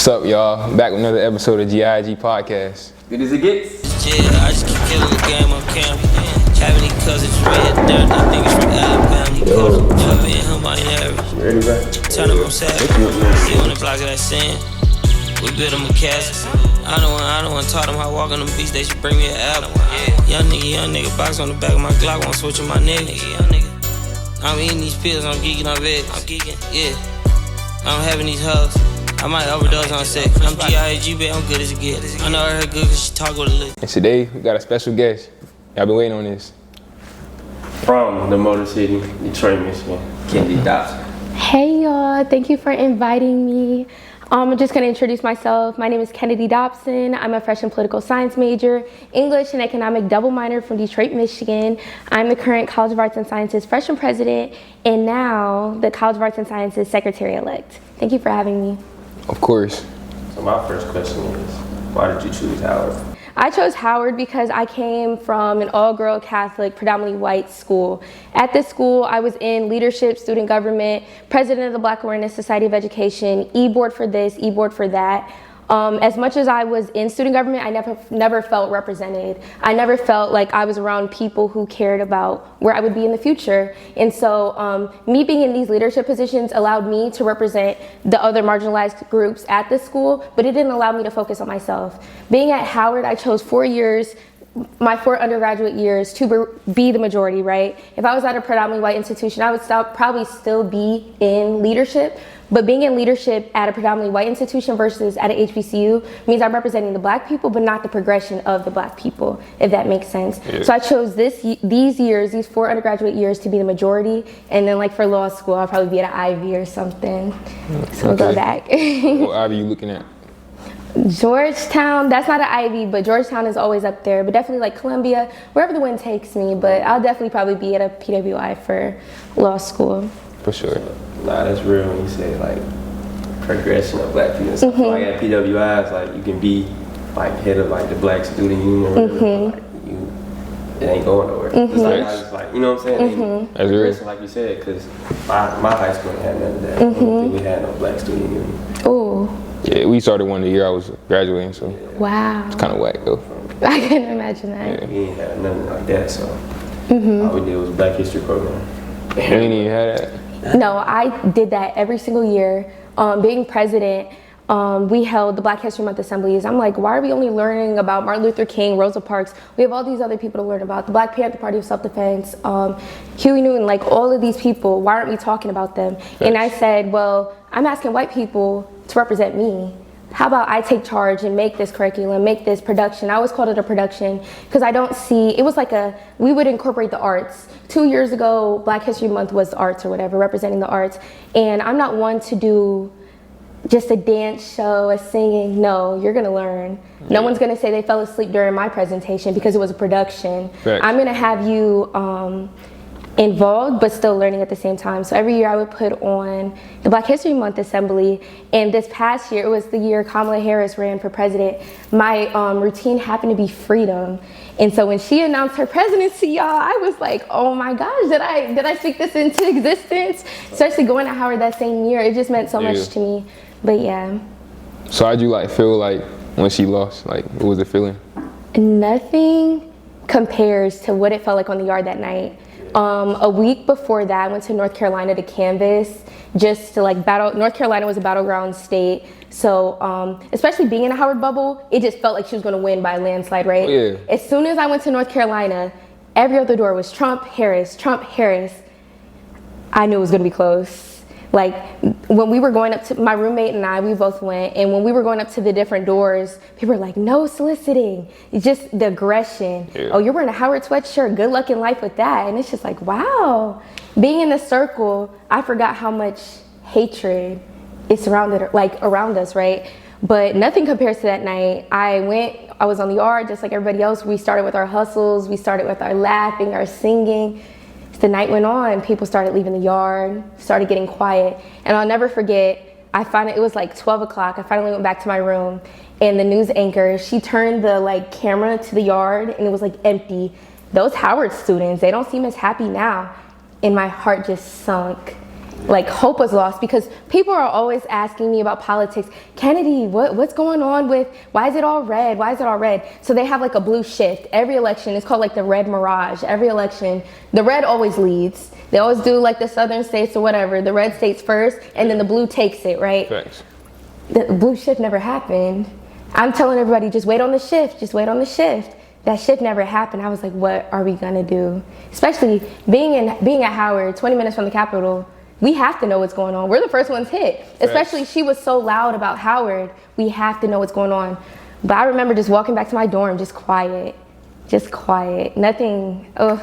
What's up, y'all? Back with another episode of GIG Podcast. Good as it gets. Yeah, I just keep killing the game on camera. Having these cousins red dirt, I think it's from Alabama. Never been home, I ain't ever. Ready, bro? Turn up, I'm sad. You on the block of that sand. We built them a castle. I don't want to taught them how to walk on them beats. They should bring me an album. Young nigga, box on the back of my Glock. Won't switch with my nigga. I'm eating these pills, I'm geeking on veg. Yeah. I'm having these hugs. I might overdose on sex. I'm GIG, but I'm good as it gets. I know her good because she talk with a lick. And today, we got a special guest. Y'all been waiting on this. From the Motor City, Detroit, Michigan, Kennedy Dobson. Hey y'all, thank you for inviting me. I'm just gonna introduce myself. My name is Kennedy Dobson. I'm a fresh and political science major, English and economic double minor from Detroit, Michigan. I'm the current College of Arts and Sciences freshman president and now the College of Arts and Sciences secretary-elect. Thank you for having me. Of course. So my first question is, why did you choose Howard? I chose Howard because I came from an all-girl Catholic, predominantly white school. At this school, I was in leadership, student government, president of the Black Awareness Society of Education, e-board for this, e-board for that. As much as I was in student government, I never felt represented. I never felt like I was around people who cared about where I would be in the future. And so me being in these leadership positions allowed me to represent the other marginalized groups at the school, but it didn't allow me to focus on myself. Being at Howard, I chose 4 years, my 4 undergraduate years, to be the majority, right? If I was at a predominantly white institution, I would probably still be in leadership. But being in leadership at a predominantly white institution versus at an HBCU means I'm representing the black people, but not the progression of the black people, if that makes sense. Yeah. So I chose these 4 undergraduate years to be the majority, and then like for law school, I'll probably be at an Ivy or something. So we'll go back. What Ivy you looking at? Georgetown, that's not an Ivy, but Georgetown is always up there, but definitely like Columbia, wherever the wind takes me, but I'll definitely probably be at a PWI for law school. For sure. Nah, that's real when you say like progression of black people and stuff. Like at PWIs, like you can be like head of like the black student union or whatever, but, like, it ain't going nowhere. It's like, I just, like, you know what I'm saying? That's real. Like you said, because my high school had none of that. I don't think we had no black student union. Oh. Yeah, we started one the year I was graduating, so wow. It's kind of whack though. I couldn't imagine that. Yeah, we ain't had nothing like that, so all we did was Black History program. We ain't even had that. No, I did that every single year. Being president, we held the Black History Month assemblies. I'm like, why are we only learning about Martin Luther King, Rosa Parks? We have all these other people to learn about. The Black Panther Party of Self-Defense, Huey Newton, like all of these people, why aren't we talking about them? Yes. And I said, well, I'm asking white people to represent me. How about I take charge and make this curriculum, make this production? I always called it a production because I don't see, it was like we would incorporate the arts. 2 years ago, Black History Month was arts or whatever, representing the arts. And I'm not one to do just a dance show, a singing. No, you're gonna learn. Yeah. No one's gonna say they fell asleep during my presentation because it was a production. Right. I'm gonna have you involved but still learning at the same time. So every year I would put on the Black History Month assembly, and this past year, it was the year Kamala Harris ran for president. My routine happened to be freedom. And so when she announced her presidency, y'all, I was like, oh my gosh, did I speak this into existence? Especially going to Howard that same year, it just meant so much to me. But yeah. So how'd you like feel like when she lost? Like, what was the feeling? Nothing compares to what it felt like on the yard that night. A week before that, I went to North Carolina to canvass just to like battle. North Carolina was a battleground state. So especially being in a Howard bubble, it just felt like she was gonna win by a landslide, right? Oh, yeah. As soon as I went to North Carolina, every other door was Trump, Harris, Trump, Harris. I knew it was gonna be close. Like when we were going up to, my roommate and I, we both went, and when we were going up to the different doors, people were like, no soliciting. It's just the aggression. Yeah. Oh, you're wearing a Howard sweatshirt, good luck in life with that. And it's just like, wow. Being in the circle, I forgot how much hatred is surrounded, like around us, right? But nothing compares to that night. I was on the yard just like everybody else. We started with our hustles, we started with our laughing, our singing. As the night went on, people started leaving the yard, started getting quiet. And I'll never forget, it was like 12 o'clock. I finally went back to my room, and the news anchor, she turned the like camera to the yard, and it was like empty. Those Howard students, they don't seem as happy now. And my heart just sunk. like hope was lost, because people are always asking me about politics. Kennedy, what's going on with, why is it all red? Why is it all red? So they have like a blue shift. Every election is called like the red mirage. Every election, the red always leads. They always do like the southern states or whatever. The red states first, and then the blue takes it, right? Thanks. The blue shift never happened. I'm telling everybody, just wait on the shift. Just wait on the shift. That shift never happened. I was like, what are we gonna do? Especially being at Howard, 20 minutes from the Capitol, we have to know what's going on. We're the first ones hit. Especially she was so loud about Howard. We have to know what's going on. But I remember just walking back to my dorm, just quiet. Just quiet. Nothing. Oh,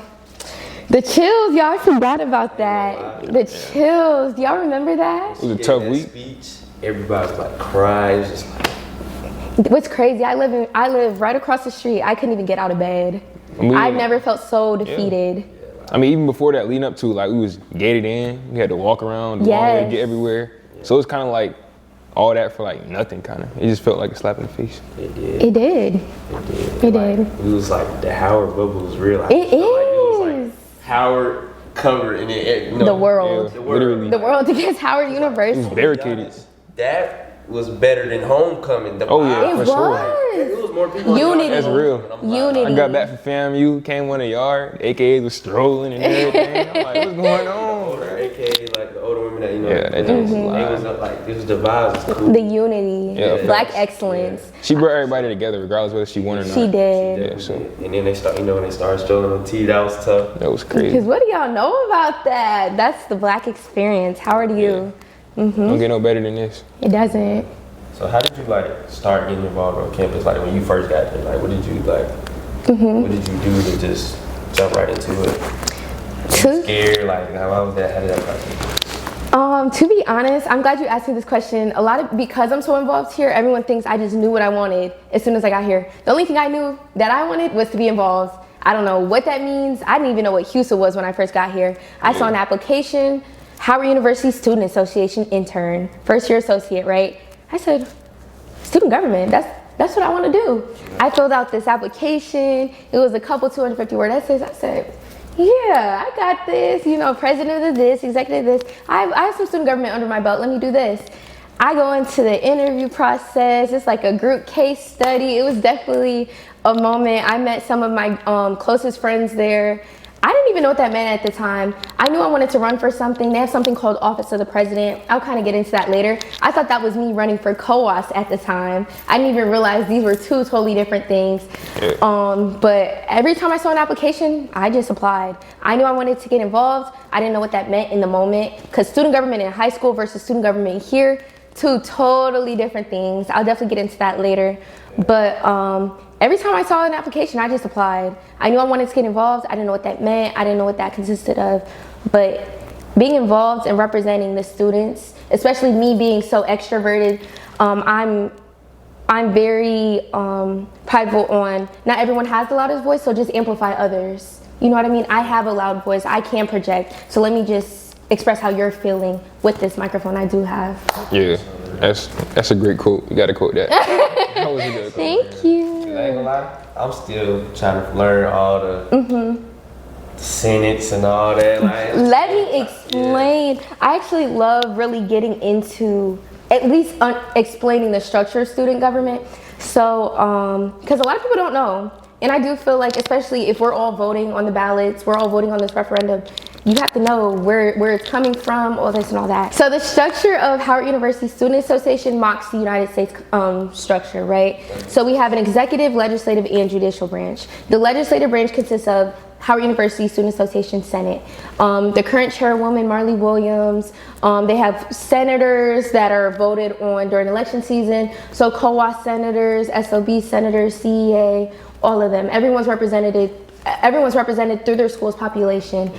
the chills, y'all, I forgot about that. The chills. Do y'all remember that? It was a tough week. Speech, everybody was like crying. It was just like, What's crazy, I live right across the street. I couldn't even get out of bed. I've never felt so defeated. I mean, even before that, leading up to, like, we was gated in. We had to walk around the long way to get everywhere. So it's kind of like all that for like nothing, kind of. It just felt like a slap in the face. it did. It did. It did. It was like the Howard bubble was real. It is. Like, it was like Howard covered and it, The world. Yeah, literally. The world against Howard University. It was barricaded. That was better than homecoming. The Oh, yeah, vibe. for It sure. was. It was more people. Unity. That's real. Unity. I got back from FAMU, came on the yard, AKAs was strolling and everything. I'm like, what's going on? Older, aka like the older women that Yeah, that they was was like it was the vibes. It was cool. The unity. Yeah. Black excellence. She brought everybody together, regardless whether she won or not. She did. Yeah, so And then they start, when they started strolling on T, that was tough. that was Because crazy. what do y'all know about that? That's the Black experience. How are you? Don't get no better than this. It doesn't. So how did you like start getting involved on campus? Like when you first got there, like what did you like? What did you do to just jump right into it? Were you scared? Like how was that? How did that process? To be honest, I'm glad you asked me this question. Because I'm so involved here, everyone thinks I just knew what I wanted as soon as I got here. The only thing I knew that I wanted was to be involved. I don't know what that means. I didn't even know what HUSA was when I first got here. I saw an application, Howard University Student Association intern, first year associate, right? I said, student government, that's what I want to do. I filled out this application. It was a couple 250-word essays. I said, yeah, I got this, president of this, executive of this. I have some student government under my belt. Let me do this. I go into the interview process. It's like a group case study. It was definitely a moment. I met some of my closest friends there. I didn't even know what that meant at the time. I knew I wanted to run for something. They have something called Office of the President. I'll kind of get into that later. I thought that was me running for COAS at the time. I didn't even realize these were two totally different things. But every time I saw an application, I just applied. I knew I wanted to get involved. I didn't know what that meant in the moment, because student government in high school versus student government here, two totally different things. I'll definitely get into that later. But every time I saw an application, I just applied. I knew I wanted to get involved. I didn't know what that meant. I didn't know what that consisted of. But being involved and representing the students, especially me being so extroverted, I'm very prideful on not everyone has the loudest voice, so just amplify others. You know what I mean? I have a loud voice. I can project. So let me just express how you're feeling with this microphone I do have. Yeah, that's a great quote. You gotta quote that. That was a good quote. Thank you. I ain't gonna lie, I'm still trying to learn all the senates and all that. Like, Let me explain. I actually love really getting into at least explaining the structure of student government. So, because a lot of people don't know, and I do feel like, especially if we're all voting on the ballots, we're all voting on this referendum, you have to know where it's coming from, all this and all that. So the structure of Howard University Student Association mocks the United States structure, right? So we have an executive, legislative, and judicial branch. The legislative branch consists of Howard University Student Association Senate. The current chairwoman, Marley Williams. They have senators that are voted on during election season. So COAS senators, SOB senators, CEA, all of them. Everyone's represented through their school's population.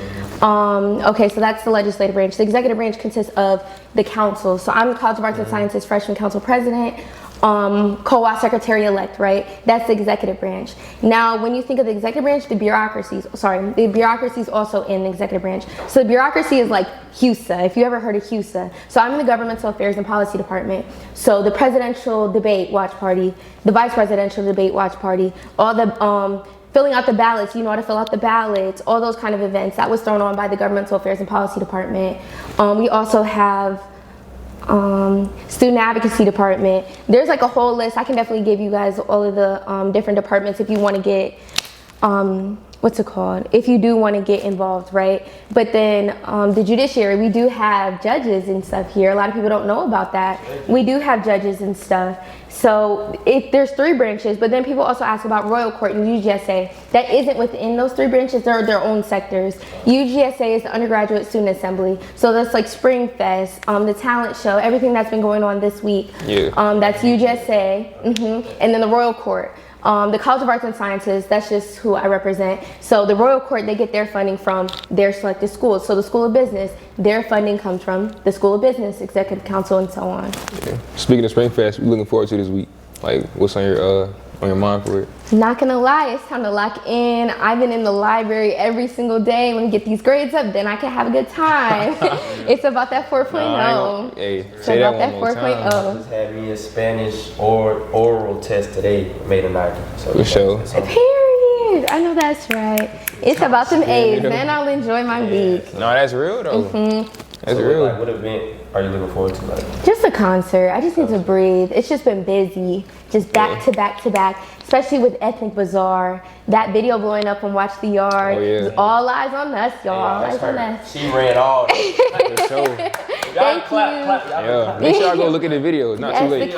Okay, so that's the legislative branch. The executive branch consists of the council. So I'm the College of Arts and Sciences freshman council president, COAS secretary-elect, right? That's the executive branch. Now, when you think of the executive branch, the bureaucracy is also in the executive branch. So the bureaucracy is like HUSA, if you ever heard of HUSA. So I'm in the Governmental Affairs and Policy Department. So the presidential debate watch party, the vice presidential debate watch party, all the filling out the ballots, you know how to fill out the ballots, all those kind of events. That was thrown on by the Governmental Affairs and Policy Department. We also have Student Advocacy Department. There's like a whole list. I can definitely give you guys all of the different departments if you want to get, what's it called? If you do want to get involved, right? But then the judiciary, we do have judges and stuff here. A lot of people don't know about that. We do have judges and stuff. So there's 3 branches, but then people also ask about Royal Court and UGSA. That isn't within those 3 branches, they're their own sectors. UGSA is the Undergraduate Student Assembly. So that's like SpringFest, the talent show, everything that's been going on this week. Yeah. That's UGSA, and then the Royal Court. The College of Arts and Sciences, that's just who I represent. So the Royal Court, they get their funding from their selected schools. So the School of Business, their funding comes from the School of Business, Executive Council, and so on. Yeah. Speaking of SpringFest, we're looking forward to this week. Like, what's on your mind for it? Not gonna lie, it's time to lock in. I've been in the library every single day. When we get these grades up, then I can have a good time. It's about that 4.0. Hey, say that one more time. I just had me a Spanish oral test today, made a 90. So For sure. Period. I know that's right. It's about them A's. Then I'll enjoy my week. No, that's real though. That's so real. Like, what event are you looking forward to? Like? Just a concert. I just need to breathe. It's just been busy, just back to back to back, especially with Ethnic Bazaar. That video blowing up on Watch the Yard. Oh, yeah. All eyes on us, y'all. All eyes on us. She ran all. For sure. Thank you. Yeah. Make sure I go look at the video. It's not too late. The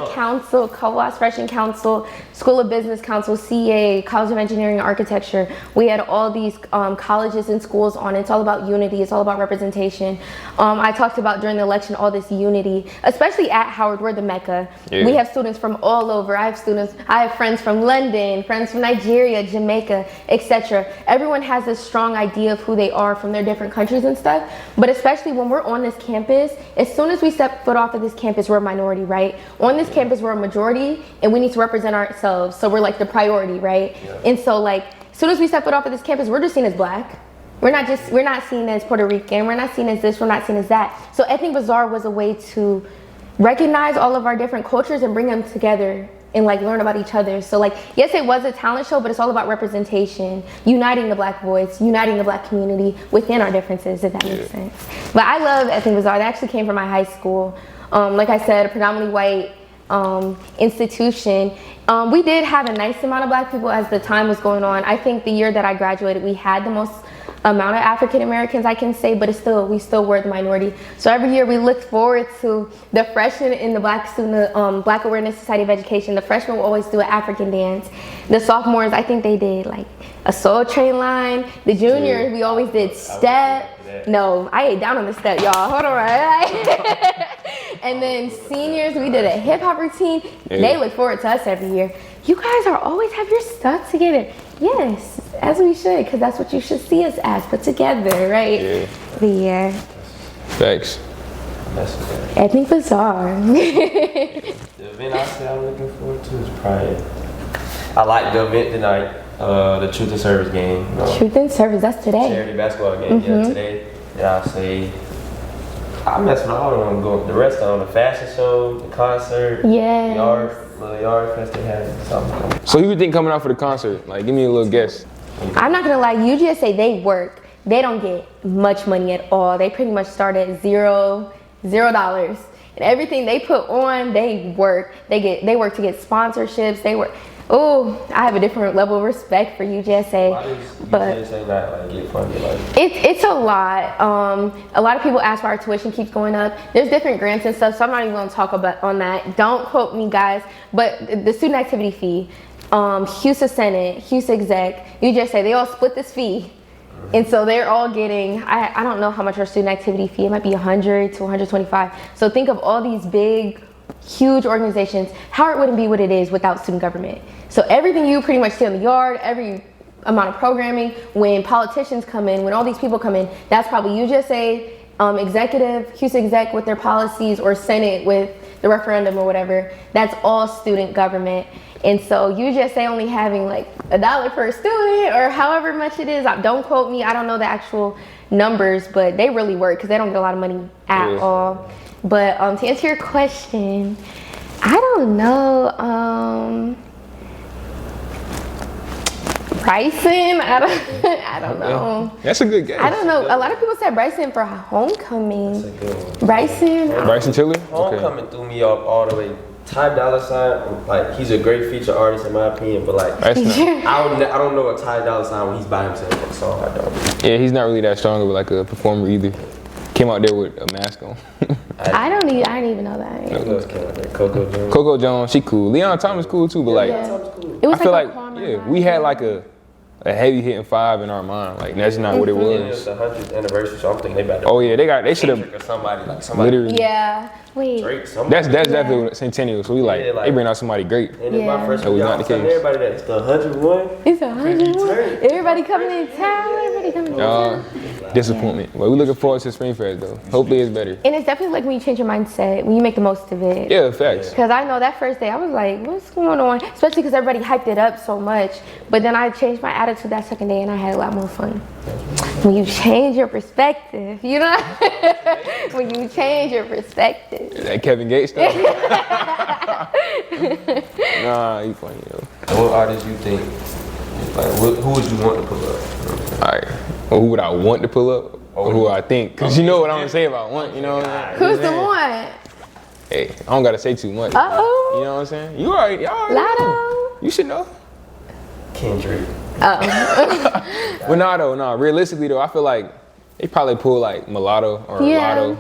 council, Co-op Freshman Council, School of Business Council, CA, College of Engineering and Architecture. We had all these colleges and schools on. It's all about unity. It's all about representation. I talked about during the election all this unity, especially at Howard. We're the Mecca. Yeah. We have students from all over. I have friends from London, friends from Nigeria, Jamaica, etc. Everyone has this strong idea of who they are from their different countries and stuff. But especially when we're on this campus, as soon as we step foot off of this campus, we're a minority, right? On this campus, we're a majority, and we need to represent ourselves. So we're like the priority, right? Yeah. And so like, as soon as we step foot off of this campus, we're just seen as black. We're not seen as Puerto Rican. We're not seen as this. We're not seen as that. So Ethnic Bazaar was a way to recognize all of our different cultures and bring them together and like learn about each other. So like, yes, it was a talent show, but it's all about representation, uniting the black voice, uniting the black community within our differences, if that makes sense. But I love Ethnic Bazaar. That actually came from my high school. Like I said, a predominantly white institution. We did have a nice amount of black people as the time was going on. I think the year that I graduated, we had the most amount of African Americans, I can say, but we still were the minority. So every year we looked forward to the freshmen in the Black Awareness Society of Education. The freshmen will always do an African dance. The sophomores, I think they did like a Soul Train line. The juniors, we always did step. No, I ate down on the step, y'all. Hold on, right? And then seniors, we did a hip hop routine. Yeah. They look forward to us every year. You guys always have your stuff together. Yes, as we should, because that's what you should see us as, put together, right? Yeah. But yeah. Thanks. Ethnic Bazaar. The event I say I'm looking forward to is probably, I like the event tonight, the Truth and Service game. You know, Truth and Service, that's today. Charity basketball game, yeah, today. Yeah, I say, I'm messing with all of them. Go the rest of them, the fashion show, the concert, yes. the yard fest they had, something. So who you think coming out for the concert? Like, give me a little guess. I'm not gonna lie, UGSA, they work. They don't get much money at all. They pretty much start at $0. And everything they put on, they work. They work to get sponsorships. They work. Oh, I have a different level of respect for UGSA. Why does UGSA not like get funded? Like? It's a lot. A lot of people ask why our tuition keeps going up. There's different grants and stuff, so I'm not even gonna talk about on that. Don't quote me, guys. But the student activity fee, HUSA Senate, HUSA Exec, UGSA, they all split this fee. And so they're all getting, I don't know how much our student activity fee, it might be 100 to 125. So think of all these big, huge organizations. Howard wouldn't be what it is without student government. So everything you pretty much see in the yard, every amount of programming, when politicians come in, when all these people come in, that's probably UGSA, executive, HUSA Exec with their policies, or Senate with the referendum or whatever. That's all student government. And so UGSA only having like $1 per student or however much it is, don't quote me, I don't know the actual numbers, but they really work because they don't get a lot of money at all. But to answer your question, I don't know. Bryson? I don't know. That's a good guess. I don't know. A lot of people said Bryson for homecoming. That's a good one. Bryson? Bryson Tiller? Homecoming threw me off all the way. Ty Dolla $ign, like he's a great feature artist in my opinion, but like I don't know a Ty Dolla $ign when he's by himself on a song. I don't. Yeah, he's not really that strong of like a performer either. Came out there with a mask on. I didn't even know that. Who else came out there? Coco Jones. Coco Jones, she cool. Leon Thomas cool too, but like It was I feel like like a calmer yeah, vibe. we had like a heavy hitting 5 in our mind. Like that's not what it Yeah, was. it's the 100th anniversary, so I'm thinking they about to. Oh yeah, they should have or somebody literally. Yeah. Wait. Drake, somebody. That's definitely Centennial. So we like, Yeah, like- they bring out somebody great. And it's my first That was year, not I the was telling case. everybody that it's the 101. It's 101. Turn. Everybody coming in town. Everybody coming in town. Disappointment. Well, we looking forward to SpringFest though. Hopefully it's better. And it's definitely like when you change your mindset, when you make the most of it. Yeah, facts. Because I know that first day I was like, what's going on? Especially because everybody hyped it up so much. But then I changed my attitude that second day and I had a lot more fun. When you change your perspective, you know? When you change your perspective. That Kevin Gates stuff. Nah, you funny though. What artists you think? Like, who would you want to pull up? All right. Well, who would I want to pull up? Or who I think? Because you know what I'm going to say about want, you know what I'm saying? Who's the one? Hey, I don't got to say too much. Uh-oh. You know what I'm saying? You already know. Lotto. You should know. Kendrick. Well, nah. Realistically though, I feel like they probably pull like Mulatto or Yeah.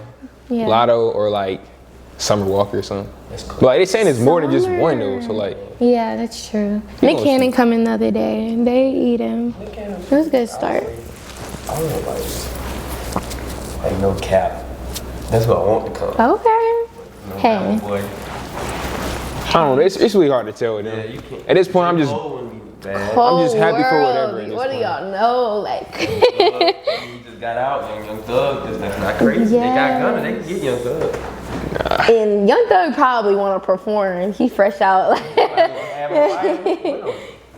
Lotto or like Summer Walker or something. That's cool. But like they saying it's more than just Summer. one though. So like, Yeah, that's true. You Nick know Cannon she- coming the other day and they eat him. It was a good start. I don't know, like no cap. That's what I want to come. Okay. No Hey. cap, boy. I don't know. It's really hard to tell with Yeah, them. you can't. At this point, I'm just Whole just happy for world. whatever at this What do point. y'all know? Like, He just got out, and Young Thug, that's not crazy. They got Gunna, they can get Young Thug. and Young Thug probably want to perform. He fresh out.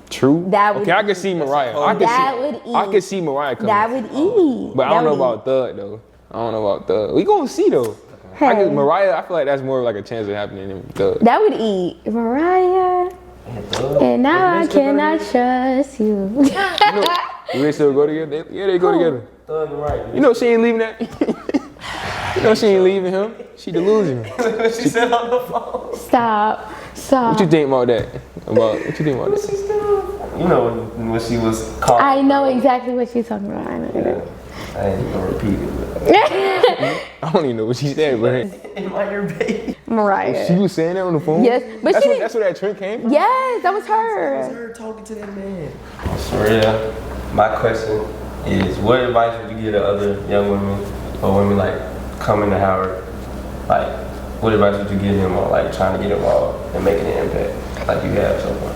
True. That would okay, I can see Mariah. I can see Mariah coming. That would eat. But I don't know about Thug though. I don't know about Thug. We gonna see though. Hey. Mariah, I feel like that's more like a chance of happening than Thug. That would eat. Mariah. And now I cannot trust you. Do they still go together? Yeah, they go together. Thug and right. You know she ain't leaving that. You know she ain't leaving him. She delusional. She said on the phone. Stop. What you think about that? What you think about that? You know when she was called. I know exactly what you're talking about. I know. I ain't even gonna repeat it. I don't even know what she said, but Am I your baby? Mariah. she was saying that on the phone. Yes, but that's she where, didn't- that's where that trend came from. Yes, that was her. Her talking to that man. For real, my question is, what advice would you give to other young women or women like coming to Howard? Like, what advice would you give them on like trying to get involved and making an impact like you have so far?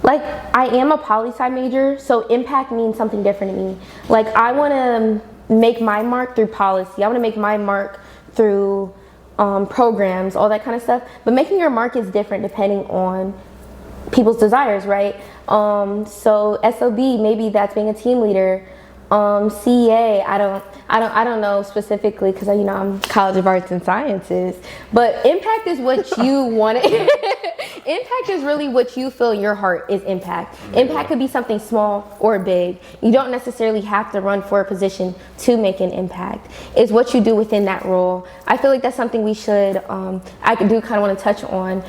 Like I am a poli-sci major, so impact means something different to me. Like I want to make my mark through policy. I want to make my mark through programs, all that kind of stuff. But making your mark is different depending on people's desires, right? So SOB, maybe that's being a team leader. CEA, I don't know specifically because I'm College of Arts and Sciences. But impact is what you want. Impact is really what you feel in your heart is impact. Impact could be something small or big. You don't necessarily have to run for a position to make an impact. It's what you do within that role. I feel like that's something we should, I do kind of want to touch on.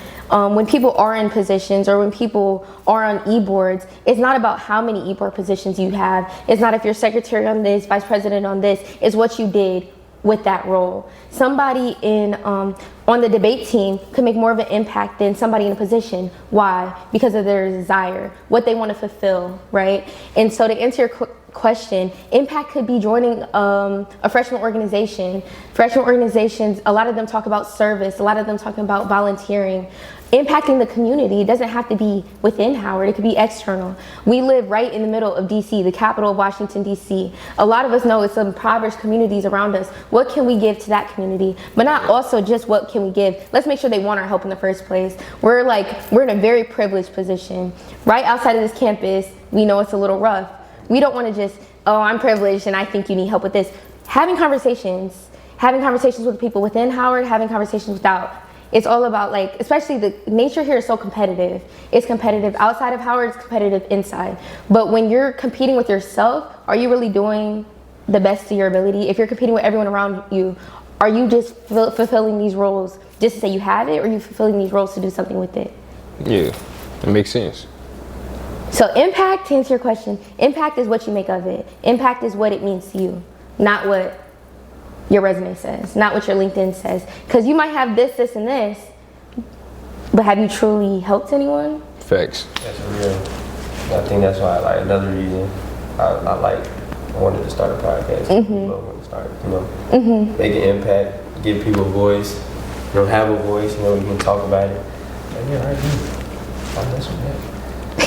When people are in positions or when people are on e-boards, it's not about how many e-board positions you have. It's not if you're secretary on this, vice president on this. It's what you did with that role. Somebody on the debate team could make more of an impact than somebody in a position. Why? Because of their desire, what they want to fulfill, right? And so to answer your question, impact could be joining a freshman organization. Freshman organizations, a lot of them talk about service, a lot of them talk about volunteering. Impacting the community doesn't have to be within Howard, it could be external. We live right in the middle of DC, the capital of Washington, DC. A lot of us know it's some impoverished communities around us. What can we give to that community? But not also just what can we give. Let's make sure they want our help in the first place. We're in a very privileged position. Right outside of this campus, we know it's a little rough. We don't want to just, oh, I'm privileged and I think you need help with this. Having conversations with people within Howard, having conversations without, It's all about like, especially the nature here is so competitive. It's competitive outside of Howard, it's competitive inside. But when you're competing with yourself, are you really doing the best of your ability? If you're competing with everyone around you, are you just fulfilling these roles just to say you have it, or are you fulfilling these roles to do something with it? Yeah, it makes sense. So impact, to answer your question, impact is what you make of it. Impact is what it means to you, not what your resume says, not what your LinkedIn says. Because you might have this, this, and this, but have you truly helped anyone? Facts. That's real. I think that's why, like, another reason I wanted to start a podcast. Mm-hmm. I wanted to start, make an impact, give people a voice. Have a voice, you can talk about it. Like, yeah, I do. I mess with that.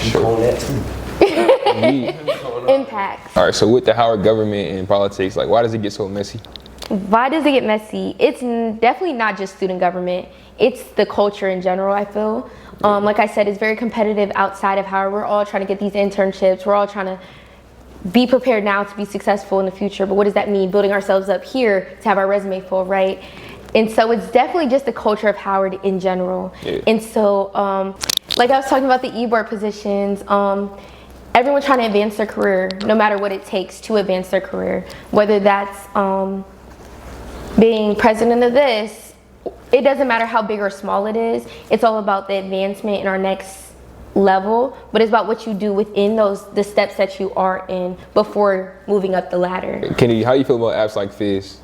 You own that too. Impact. All right, so with the Howard government and politics, like, why does it get so messy? Why does it get messy? It's definitely not just student government. It's the culture in general, I feel. Like I said, it's very competitive outside of Howard. We're all trying to get these internships. We're all trying to be prepared now to be successful in the future. But what does that mean? Building ourselves up here to have our resume full, right? And so it's definitely just the culture of Howard in general. Yeah. And so, like I was talking about the e-board positions, everyone trying to advance their career, no matter what it takes to advance their career. Whether that's being president of this, it doesn't matter how big or small it is. It's all about the advancement in our next level, but it's about what you do within the steps that you are in before moving up the ladder. Kennedy, how do you feel about apps like Fizz?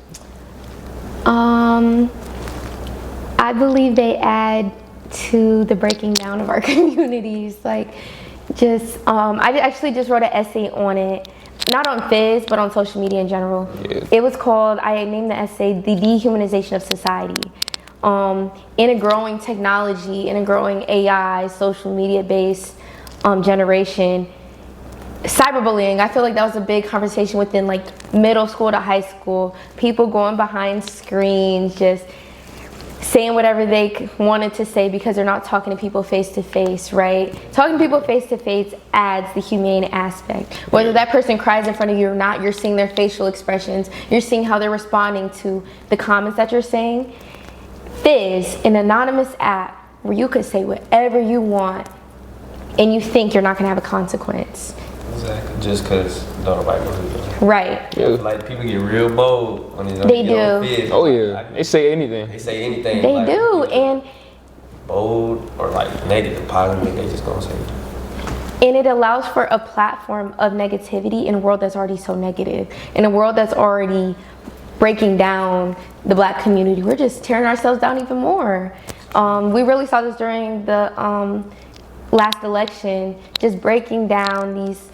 I believe they add to the breaking down of our communities. Like, I actually just wrote an essay on it, not on Fizz, but on social media in general. Yeah. It was called, I named the essay, The Dehumanization of Society. In a growing technology, in a growing AI, social media-based generation, cyberbullying, I feel like that was a big conversation within like middle school to high school. People going behind screens, just saying whatever they wanted to say because they're not talking to people face to face, right? Talking to people face to face adds the humane aspect. Whether that person cries in front of you or not, you're seeing their facial expressions. You're seeing how they're responding to the comments that you're saying. Fizz, an anonymous app where you could say whatever you want and you think you're not gonna have a consequence. Exactly. Just because nobody knows who you are. Right. Yeah. Like people get real bold when they do. Fizz. Oh yeah. They say anything. They say anything. They like, do, and bold or like negative, positive, they just gonna say it. And it allows for a platform of negativity in a world that's already so negative, in a world that's already breaking down the Black community. We're just tearing ourselves down even more. We really saw this during the last election, just breaking down these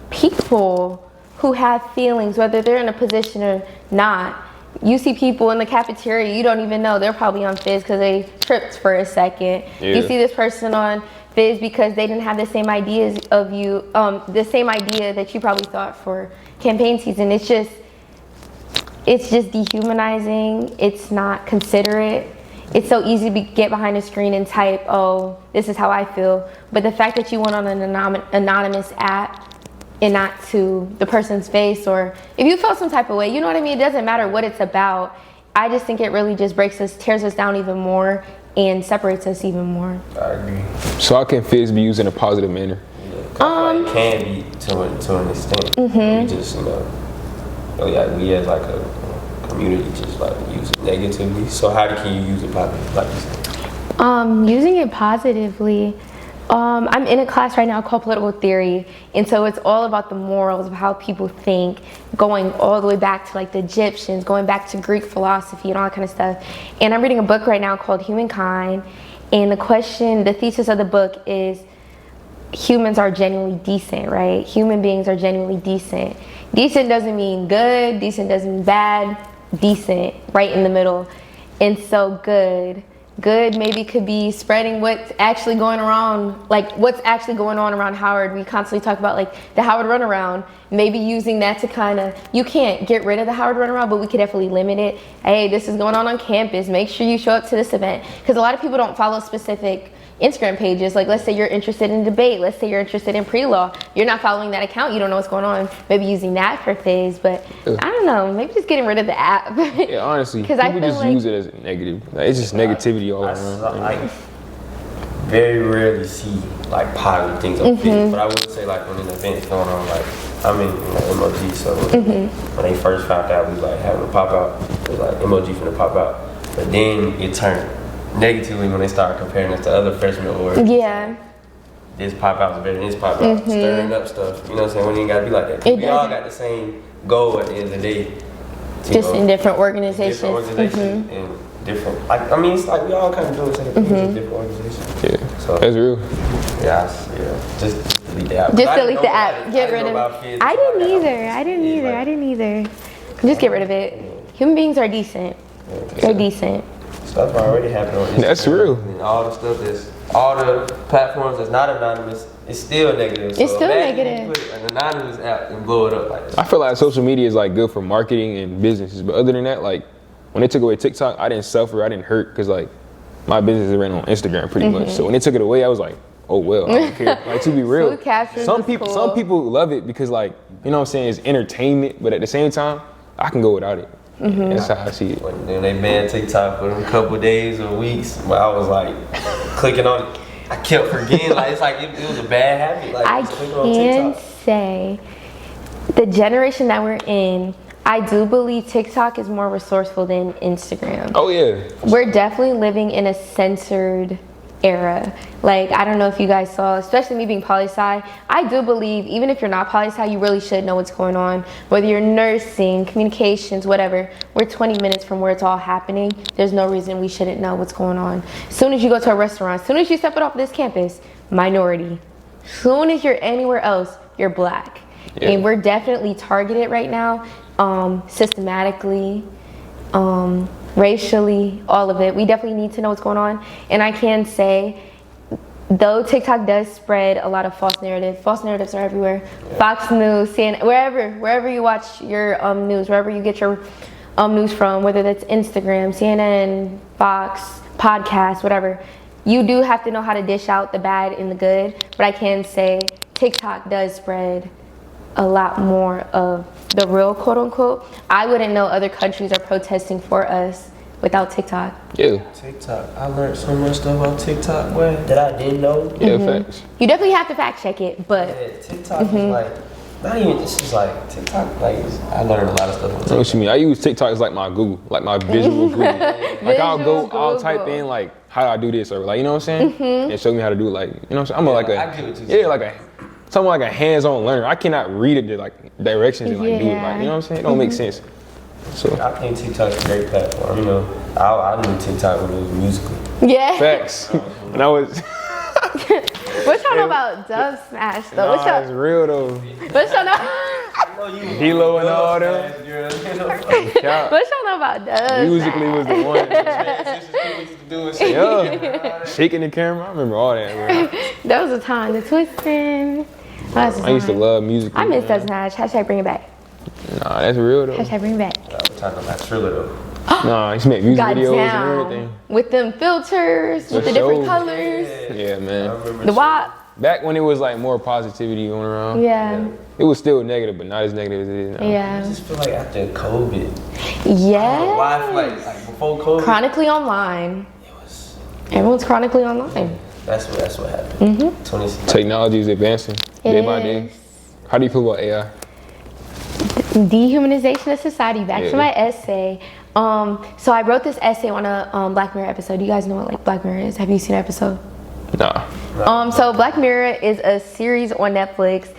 people who have feelings, whether they're in a position or not. You see people in the cafeteria, you don't even know, they're probably on Fizz because they tripped for a second. Yeah. You see this person on Fizz because they didn't have the same ideas of you, the same idea that you probably thought for campaign season. It's just dehumanizing. It's not considerate. It's so easy to get behind a screen and type, oh, this is how I feel. But the fact that you went on an anonymous app and not to the person's face, or if you felt some type of way, you know what I mean? It doesn't matter what it's about. I just think it really just breaks us, tears us down even more, and separates us even more. I agree. So how can Fizz be used in a positive manner? Yeah, it can be to an extent. Mm-hmm. We just, we as like a community just like use it negatively. So how can you use it positively, like you said? Using it positively, I'm in a class right now called Political Theory, and so it's all about the morals of how people think, going all the way back to like the Egyptians, going back to Greek philosophy and all that kind of stuff. And I'm reading a book right now called Humankind, and the thesis of the book is humans are genuinely decent, right? Human beings are genuinely decent. Decent doesn't mean good, decent doesn't mean bad, decent, right in the middle. And so good maybe could be spreading what's actually going around, like what's actually going on around Howard. We constantly talk about like the Howard runaround, maybe using that to kind of, you can't get rid of the Howard runaround, but we could definitely limit it. Hey, this is going on campus, make sure you show up to this event. Because a lot of people don't follow specific Instagram pages. Like, let's say you're interested in debate, let's say you're interested in pre-law, you're not following that account, you don't know what's going on, maybe using that for Fizz, but I don't know, maybe just getting rid of the app. Yeah, honestly, people just use it as negative. Like, it's just negativity negativity all around. I very rarely see like positive things on Facebook, but I would say like when an event's going on, like I'm in MOG, so when they first found out we was like having a pop out, it was like MOG finna pop out, but then it turned negatively when they started comparing us to other freshman awards. Yeah. This pop out's better than this pop out, stirring up stuff. You know what I'm saying? We ain't gotta be like that. We all got the same goal at the end of the day. Just in different organizations. And different. Like, I mean, it's like we all kind of do the same things in different organizations. Yeah, so that's real. Yeah, just delete the app. Just delete the app. Get rid of it. I didn't either. Just get rid of it. Human beings are decent. They're decent. Stuff already happened on Instagram. That's real. And all the stuff all the platforms that's not anonymous, it's still negative. So it's still negative. You put an anonymous app and blow it up like this. I feel like social media is like good for marketing and businesses, but other than that, like when they took away TikTok, I didn't suffer, I didn't hurt, because like my business is ran on Instagram pretty much. So when they took it away, I was like, oh well, I don't care. Like, to be real, some people love it because, like, you know what I'm saying, it's entertainment, but at the same time, I can go without it. That's how I see it. When they banned TikTok for a couple days or weeks, but I was like clicking on it. I kept forgetting, like it's like it was a bad habit. Like I can say the generation that we're in, I do believe TikTok is more resourceful than Instagram. Oh yeah. We're definitely living in a censored era. Like, I don't know if you guys saw, especially me being poli-sci, I do believe even if you're not poli-sci, you really should know what's going on. Whether you're nursing, communications, whatever, we're 20 minutes from where it's all happening. There's no reason we shouldn't know what's going on. As soon as you go to a restaurant, as soon as you step it off this campus, minority. As soon as you're anywhere else, you're black. Yeah. And we're definitely targeted right now, systematically, racially, all of it. We definitely need to know what's going on. And I can say, though TikTok does spread a lot of false narratives are everywhere. Fox News, CNN, wherever you watch your news, wherever you get your news from, whether that's Instagram, CNN, Fox, podcasts, whatever, you do have to know how to dish out the bad and the good. But I can say TikTok does spread a lot more of the real, quote unquote. I wouldn't know other countries are protesting for us without TikTok. Yeah. TikTok. I learned so much stuff about TikTok, boy, that I didn't know. Yeah, facts. You definitely have to fact check it, but TikTok is like, not even, this is like, TikTok, like, I learned a lot of stuff on TikTok. What you mean? I use TikTok as like my Google, like my visual Google. Like I'll type in like, how do I do this? Or like, you know what I'm saying? And show me how to do it, like, you know what I'm saying? Something like a hands-on learner. I cannot read it to like directions and like do it, like, you know what I'm saying? It don't make sense. So I think TikTok's a great platform. You know, I knew TikTok when it was musical. Yeah. Facts. And I was. What y'all know about Dub Smash though? Nah, it's real though. What y'all know? D-Lo and all them. What y'all know about Dub Musically was the one. Yeah. Shaking the camera. I remember all that, bro. That was a time. The twisting. I used to love music. I miss Dub Smash. Hashtag bring it back. Nah, that's real though. Hashtag bring it back. I'm talking about Thriller though. Nah, I used to make music videos and everything. With them filters, with the different colors. Yeah, man. The WAP. Back when it was like more positivity going around. Yeah. It was still negative, but not as negative as it is now. Yeah. I just feel like after COVID. Yeah. Why I feel like before COVID. Chronically online. Everyone's chronically online. That's what happened. Technology is advancing day by day. How do you feel about AI? Dehumanization of society. Back to my essay. So I wrote this essay on a Black Mirror episode. Do you guys know what like Black Mirror is? Have you seen an episode? Nah. So Black Mirror is a series on Netflix.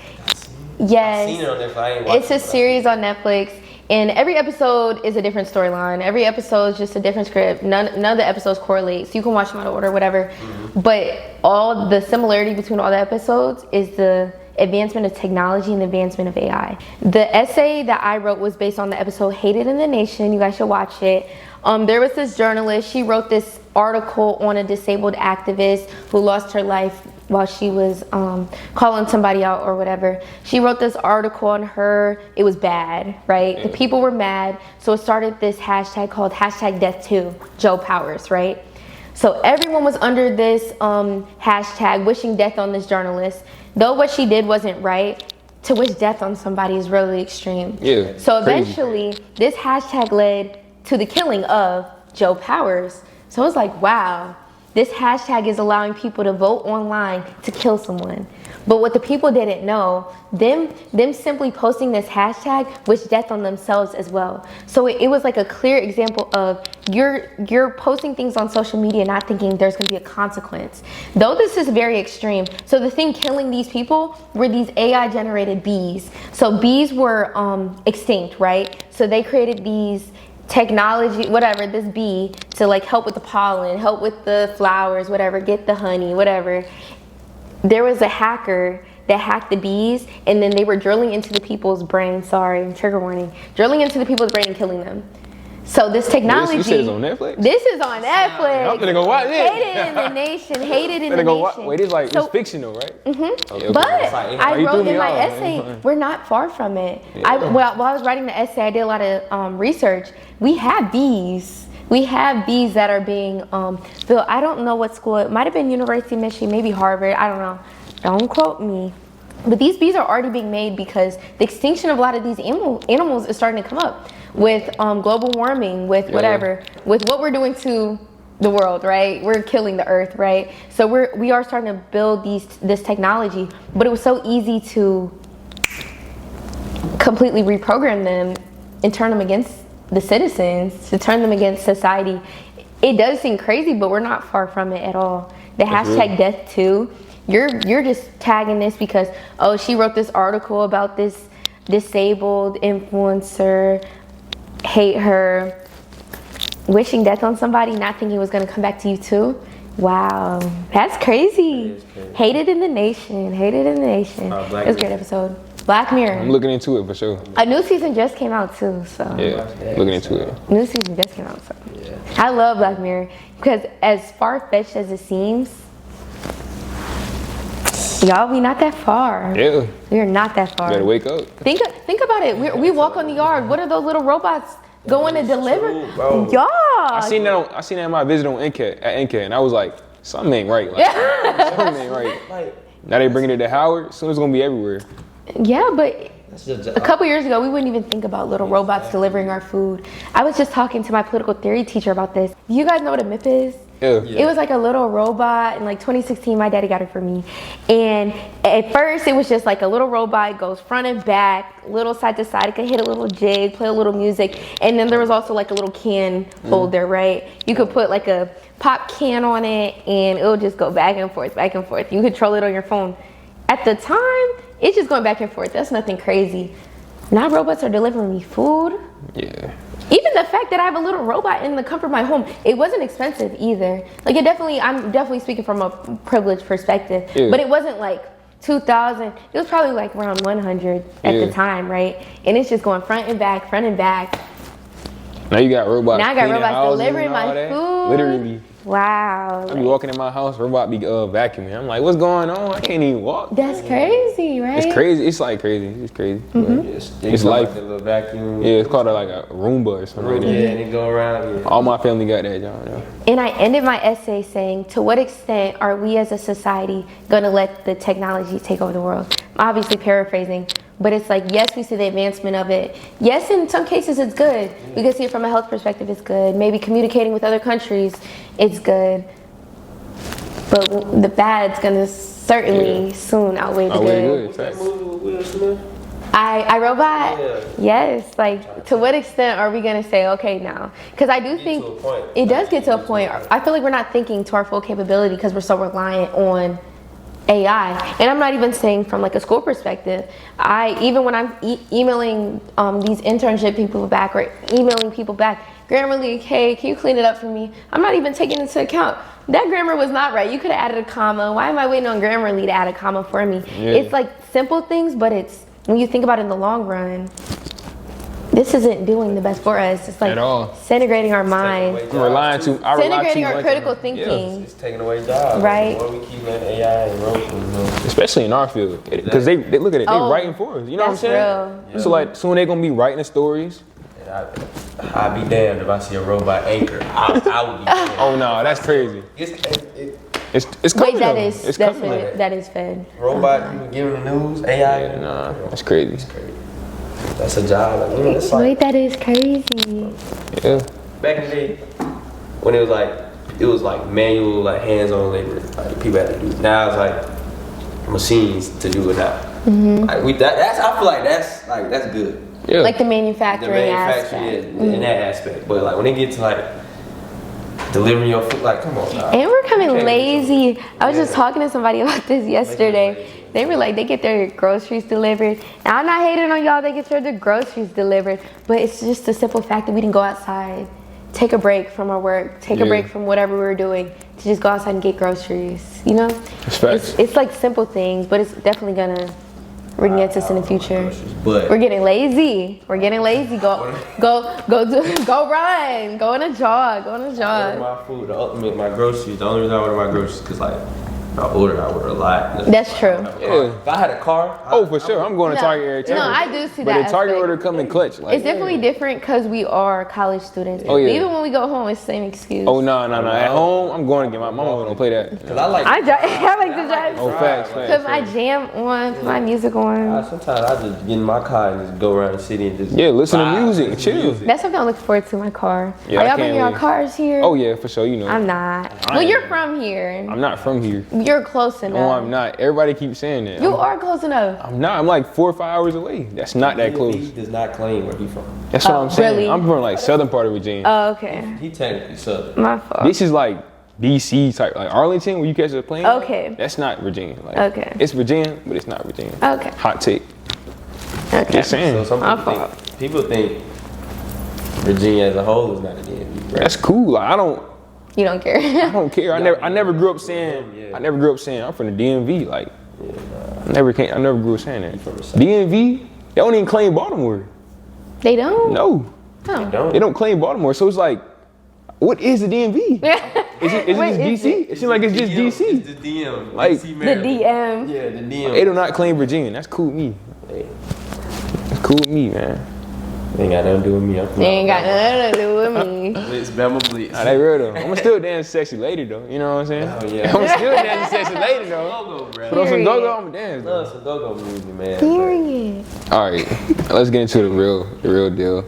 Yes. I've seen it on Netflix. It's a series on Netflix. And every episode is a different storyline. Every episode is just a different script. None of the episodes correlate, so you can watch them out of order, whatever. But all the similarity between all the episodes is the advancement of technology and the advancement of AI. The essay that I wrote was based on the episode Hated in the Nation. You guys should watch it. There was this journalist. She wrote this article on a disabled activist who lost her life while she was calling somebody out or whatever. She wrote this article on her. It was bad, right? The people were mad. So it started this hashtag called #Death2 Joe Powers, right? So everyone was under this hashtag wishing death on this journalist. Though what she did wasn't right, to wish death on somebody is really extreme. Yeah. So eventually, this hashtag led to the killing of Joe Powers. So it's like, wow, this hashtag is allowing people to vote online to kill someone. But what the people didn't know, them simply posting this hashtag wished death on themselves as well. So it was like a clear example of you're posting things on social media not thinking there's gonna be a consequence. Though this is very extreme. So the thing killing these people were these AI generated bees. So bees were extinct, right? So they created these technology, whatever, this bee to like help with the pollen, help with the flowers, whatever, get the honey, whatever. There was a hacker that hacked the bees, and then they were drilling into the people's brain. Sorry, trigger warning. Drilling into the people's brain and killing them. So this technology. You said it's on Netflix? This is on Netflix. I'm gonna go watch it. Hated in the nation. Hated in the nation. Wait, it's fictional, right? Mm-hmm. Okay, But okay. I wrote in my off, essay, man. we're not far from it. Yeah. While I was writing the essay, I did a lot of research. We have bees. We have bees that are being built. I don't know what school. It might have been University of Michigan, maybe Harvard. I don't know. Don't quote me. But these bees are already being made because the extinction of a lot of these animals is starting to come up with global warming, with whatever, with what we're doing to the world, right? We're killing the earth, right? So we are starting to build this technology, but it was so easy to completely reprogram them and turn them against the citizens, to turn them against society. It does seem crazy, but we're not far from it at all. The hashtag death too. You're just tagging this because, oh, she wrote this article about this disabled influencer, hate her, wishing death on somebody, not thinking it was gonna come back to you too. Wow, that's crazy. Hated in the nation, hated in the nation. It was a great episode. Black Mirror. I'm looking into it for sure. A new season just came out too, so. Yeah, looking into it. New season just came out, so. Yeah. I love Black Mirror because as far-fetched as it seems, y'all, we not that far. Yeah. We're not that far. Better wake up. Think about it. We walk on the yard. What are those little robots going to deliver? Bro. Y'all. I seen that in my visit on NCAT, and I was like, something ain't right. Like, something ain't right. Now they bringing it to Howard. Soon it's gonna be everywhere. Yeah, but a couple years ago, we wouldn't even think about little robots delivering our food. I was just talking to my political theory teacher about this. Do you guys know what a MIP is? Yeah. It was like a little robot in like 2016. My daddy got it for me. And at first it was just like a little robot. It goes front and back, little side to side. It could hit a little jig, play a little music. And then there was also like a little can holder, right? You could put like a pop can on it and it'll just go back and forth, back and forth. You control it on your phone. At the time, it's just going back and forth. That's nothing crazy. Now robots are delivering me food. Yeah. Even the fact that I have a little robot in the comfort of my home, it wasn't expensive either. Like I'm definitely speaking from a privileged perspective, but it wasn't like 2,000. It was probably like around 100 at the time, right? And it's just going front and back, front and back. Now you got robots. Now I got cleaning robots houses delivering and all my that. food. Literally. Wow. I be walking in my house, robot be vacuuming. I'm like, what's going on? I can't even walk. That's crazy, right? It's crazy. It's like crazy. It's crazy. It's life. The little vacuum. Yeah, it's called like a Roomba or something. Yeah, and it go around. Yeah. All my family got that, y'all. And I ended my essay saying, to what extent are we as a society going to let the technology take over the world? I'm obviously paraphrasing, but it's like, yes, we see the advancement of it. Yes, in some cases it's good. We can see it from a health perspective, it's good. Maybe communicating with other countries, it's good. But the bad's going to certainly soon outweigh the good. What's that movie with Will Smith? I Robot? Yes. Like, to what extent are we going to say, okay, now? Because I do think it does get to a point. I feel like we're not thinking to our full capability because we're so reliant on AI. And I'm not even saying from like a school perspective. Even when I'm emailing these internship people back or emailing people back, Grammarly, hey, can you clean it up for me? I'm not even taking into account that grammar was not right. You could have added a comma. Why am I waiting on Grammarly to add a comma for me? Yeah. It's like simple things, but it's when you think about it in the long run, this isn't doing the best for us. It's like disintegrating our mind. Disintegrating our critical thinking. It's taking away jobs. Right. The more we keep letting AI and robots, especially in our field, because they look at it, they writing for us. You know what I'm saying? Real. So like soon they gonna be writing the stories. I'd be damned if I see a robot anchor. I would be damned. Oh no, that's crazy. It's coming. Wait, that is fed. Robot, you giving the news, AI. Yeah, nah, that's crazy. That's crazy. That's a job. Wait, that is crazy. Yeah. Back in the day, when it was like it was like manual, like hands-on labor, like people had to do. Now it's like machines to do it now. Like that's I feel like that's good. Yeah. Like the manufacturing aspect. Yeah, in that aspect. But like when it gets to like delivering your food, like come on. Nah. And we're coming lazy. I was just talking to somebody about this yesterday. They were like, they get their groceries delivered. And I'm not hating on y'all, they get their groceries delivered. But it's just the simple fact that we didn't go outside, take a break from our work, take a break from whatever we were doing to just go outside and get groceries, you know? It's like simple things, but it's definitely gonna ring against us in the future. But we're getting lazy. We're getting lazy. Go run. Go on a jog. My food, my groceries. The only reason I order my groceries because like I order a lot. That's true. Yeah. If I had a car, For sure. I'm going to Target every time. No, I do see that. But the Target order come in clutch. Like, it's definitely different because we are college students. Oh, yeah. Even when we go home, it's the same excuse. Oh, no. At home, I'm going to get my mama don't play that. Cause I like I like to drive. Oh, facts. Put my jam on, put my music on. Sometimes I just get in my car and just go around the city and just Listen to music, chill. That's something I look forward to in my car. Yeah, Are I y'all can't bringing your wait. cars here? Oh, yeah, for sure, you know. I'm not. Well, you're from here. I'm not from here. You're close enough. No, I'm not. Everybody keeps saying that. You are close enough. I'm not. I'm like 4 or 5 hours away. That's not that close. He does not claim where he's from. That's what I'm saying. Really? I'm from like southern part of Virginia. Oh, okay. He technically southern. My fault. This is like DC type, like Arlington, where you catch a plane. Okay. That's not Virginia. Like, Okay. It's Virginia, but it's not Virginia. Okay. Hot take. Okay. Just saying. So some My people think Virginia as a whole is not a DMV. Right? That's cool. Like I don't care. I don't care. I never grew up saying I'm from the DMV. Like I never grew up saying that. DMV, they don't even claim Baltimore. They don't? No. Oh. They don't claim Baltimore. So it's like, what is the DMV? Is it just DC? It seems like it's just DC. It's the DM. Like, DC, The Maryland. DM. Yeah, the DM. They do not claim Virginia. That's cool with me. That's cool with me, man. They ain't got nothing to do with me. They ain't got nothing to do with me. Blitz, Bama Blitz. Nah, they real though. I'ma still dance sexy later though. You know what I'm saying? Oh, yeah. I'ma still dance sexy later though. Go-go, bro. Put on some Period. go-go, I'ma dance though. Love some go-go music, man. Period. All right, let's get into the real deal.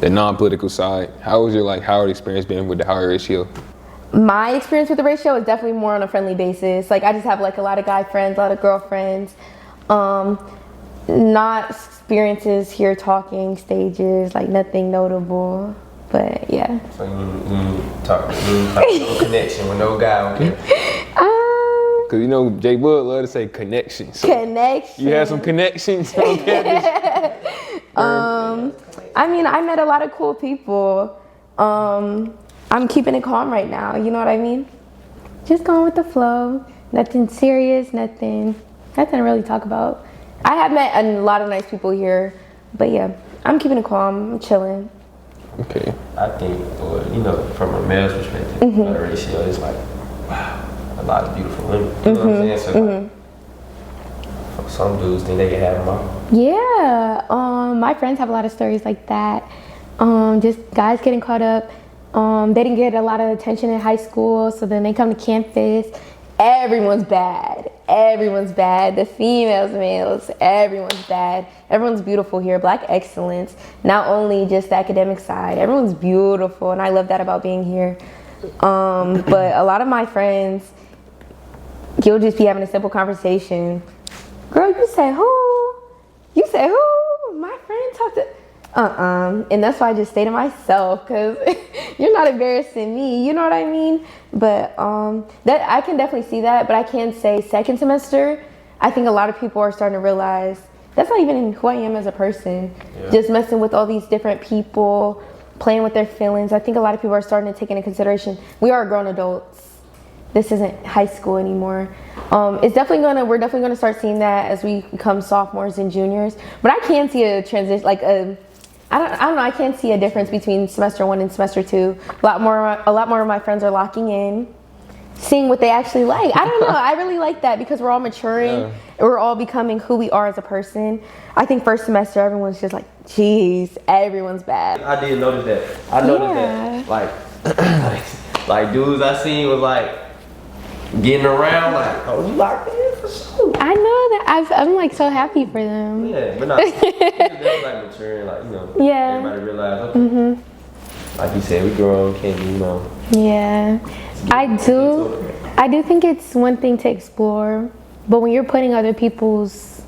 The non-political side. How was your Howard experience been with the Howard ratio? My experience with the ratio is definitely more on a friendly basis. Like I just have like a lot of guy friends, a lot of girlfriends. Not experiences here talking stages, like nothing notable. But yeah. So you talk no connection with no guy, okay? Cause you know Jay Wood love to say connections. So Connection. you had some connections on campus. I mean, I met a lot of cool people. I'm keeping it calm right now. You know what I mean? Just going with the flow. Nothing serious. Nothing to really talk about. I have met a lot of nice people here, but yeah, I'm keeping it calm. I'm chilling. Okay. I think, from a male's perspective, the ratio is like, wow, a lot of beautiful women. You know what I'm saying? So like, some dudes think they can have them all. Yeah, my friends have a lot of stories like that. Just guys getting caught up. They didn't get a lot of attention in high school, so then they come to campus. Everyone's bad. Everyone's bad. The females, males, everyone's bad. Everyone's beautiful here. Black excellence. Not only just the academic side. Everyone's beautiful, and I love that about being here. But a lot of my friends, you'll just be having a simple conversation. Girl, you say who? You say who? My friend talked to... And that's why I just stay to myself, because you're not embarrassing me, you know what I mean? But that I can definitely see that, but I can say second semester, I think a lot of people are starting to realize that's not even who I am as a person. Yeah. Just messing with all these different people, playing with their feelings. I think a lot of people are starting to take into consideration, we are grown adults. This isn't high school anymore. We're definitely gonna start seeing that as we become sophomores and juniors. But I can see a transition, I don't know. I can't see a difference between semester 1 and semester 2. A lot more of my friends are locking in, seeing what they actually like. I don't know. I really like that because we're all maturing. Yeah. We're all becoming who we are as a person. I think first semester everyone's just like, geez, everyone's bad. I did notice that. I noticed that. Like dudes I seen was like getting around like, oh, you locked in for sure. I know that. I'm like so happy for them. Yeah, but not. That's like maturing, like Yeah. everybody realize, okay. Like you said, we grown, can't Yeah, I do think it's one thing to explore, but when you're putting other people's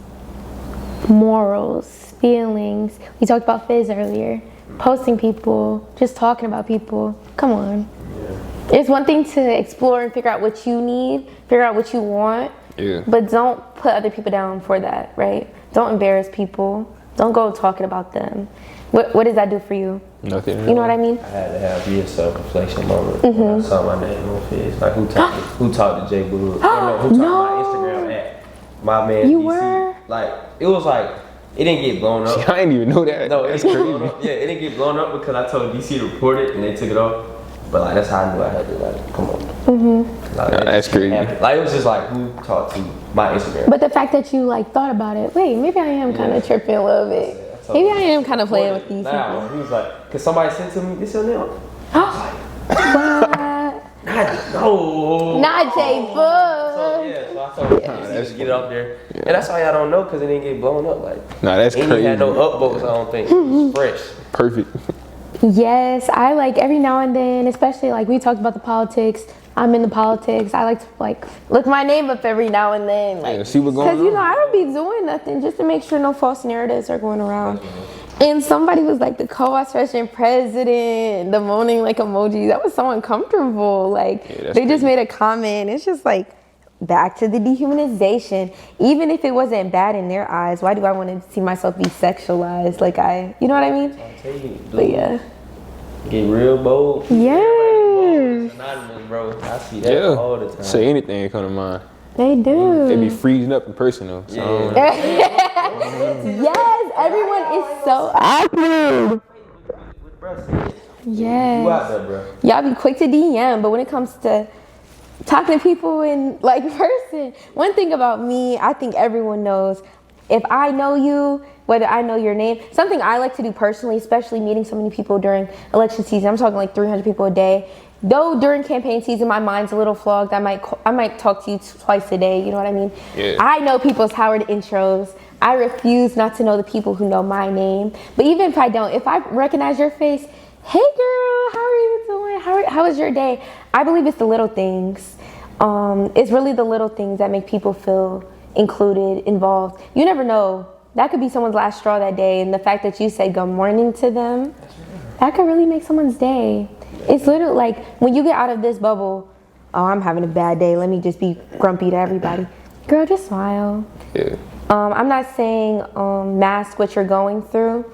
morals, feelings, we talked about Fizz earlier, posting people, just talking about people, come on. Yeah. It's one thing to explore and figure out what you need, figure out what you want, but don't put other people down for that, right? Don't embarrass people. Don't go talking about them. What does that do for you? Nothing. You know what I mean? I had to have a self-reflection moment when I saw my name on Fizz. Like, who talked to Jay Boo? Who talked to my Instagram at my man You DC? were? Like, it was like, it didn't get blown up. I didn't even know that. No, that's crazy. crazy. Yeah, it didn't get blown up because I told DC to report it and they took it off. But like, that's how I knew I had to, like, come on. Like, That's crazy. Like, it was just like, who talked to my Instagram? But the fact that you like thought about it, wait, maybe I am kind of tripping a little bit. Maybe I am kind of playing with these now, people. he was like, cause somebody sent to me, this your name? What? No. Not Jay So Boo. yeah, so I told him to get it up there. And that's why y'all don't know, cause it didn't get blown up. Like, Nah, that's ain't crazy. had no upvotes, I don't think. It was fresh. Perfect. Yes, I like every now and then, especially like we talked about the politics. I'm in the politics. I like to like look my name up every now and then, like, See what's going on. because you know I don't be doing nothing just to make sure no false narratives are going around. And somebody was like the co-op president, the moaning like emoji. That was so uncomfortable. Like they just made a comment. It's just like back to the dehumanization. Even if it wasn't bad in their eyes, why do I want to see myself be sexualized? Like you know what I mean? I tell you, But yeah. Get real bold. Yes. Anonymous, bro. I see that all the time. Say anything that come to mind. They do. They be freezing up in person though. So Yes, everyone is so awkward. Yes. You out there, bro. Y'all be quick to DM, but when it comes to talking to people in like person, one thing about me, I think everyone knows, if I know you, whether I know your name, something I like to do personally, especially meeting so many people during election season, I'm talking like 300 people a day. Though during campaign season, my mind's a little flogged. I might talk to you twice a day. You know what I mean? Yeah. I know people's Howard intros. I refuse not to know the people who know my name. But even if I don't, if I recognize your face, hey girl, how are you doing? How was your day? I believe it's the little things. It's really the little things that make people feel included, involved. You never know. That could be someone's last straw that day, and the fact that you said good morning to them, that could really make someone's day. It's literally like when you get out of this bubble, oh, I'm having a bad day, let me just be grumpy to everybody. Girl, just smile. yeah. I'm not saying mask what you're going through,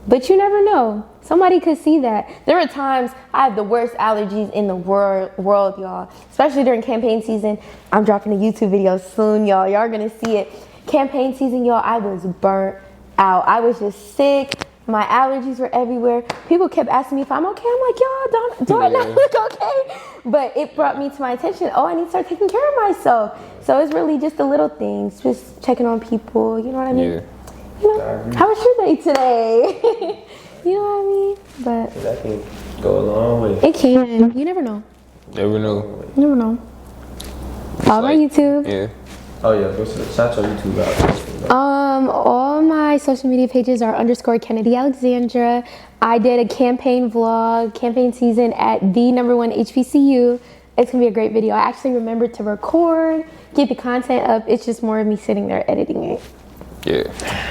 but you never know. Somebody could see that. There are times I have the worst allergies in the world, y'all. Especially during campaign season. I'm dropping a YouTube video soon, y'all. Y'all are gonna see it. Campaign season, y'all, I was burnt out. I was just sick. My allergies were everywhere. People kept asking me if I'm okay. I'm like, y'all, do I not look okay? But it brought me to my attention, oh, I need to start taking care of myself. So it's really just the little things, just checking on people, you know what I mean? Yeah. You know, how was your day today? You know what I mean? But That can go a long way. it can. You never know. Never know. You never know. Follow my YouTube. Yeah. Oh yeah, go to shout your YouTube out. All my social media pages are _Kennedy Alexandra. I did a campaign vlog, campaign season at the #1 HBCU. It's gonna be a great video. I actually remembered to record, get the content up. It's just more of me sitting there editing it. Yeah.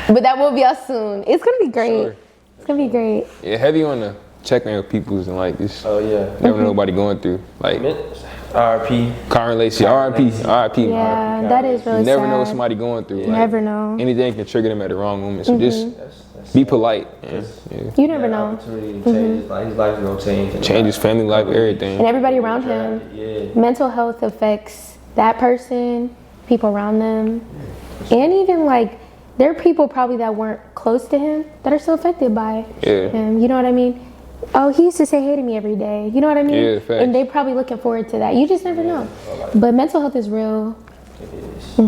But that will be out soon. It's gonna be great. Sure. It's gonna be great. Yeah, heavy on the checking with people's and like this. Oh yeah. Never know nobody going through. Like RP. correlation, RIP. Yeah, that is really You never sad. know what somebody going through. Like, Never know. Anything can trigger them at the wrong moment. So just be polite. And, yeah. You never know. Opportunity to change his life. His life is gonna change. Change his family life, everything. And everybody around him. Yeah. Mental health affects that person, people around them, and even like there are people probably that weren't close to him that are still affected by him. You know what I mean? Oh, he used to say hey to me every day. You know what I mean? Yeah, facts. And they probably looking forward to that. You just never know. But mental health is real. It is.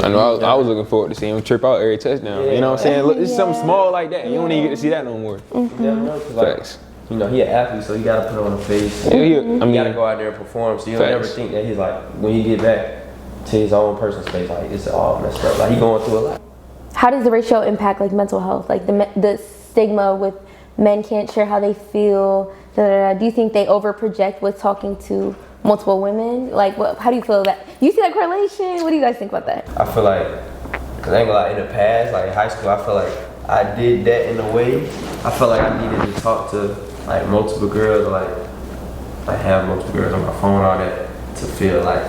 I know I was looking forward to seeing him trip out every touchdown. You know what I'm saying? Look, it's something small like that. You don't even get to see that no more. You never know, 'cause, like, Facts. you know, he an athlete, so he gotta put on a face. Yeah, You I mean, gotta go out there and perform. So you don't ever Facts. think that he's like, when he get back to his own personal space, like it's all messed up. Like he going through a lot. How does the ratio impact like mental health? Like the stigma with men can't share how they feel, Do you think they over project with talking to multiple women? Like, how do you feel that? You see that correlation? What do you guys think about that? I feel like, cause I ain't gonna lie, in the past, like in high school, I feel like I did that in a way. I felt like I needed to talk to like multiple girls, or like have multiple girls on my phone, all that, to feel like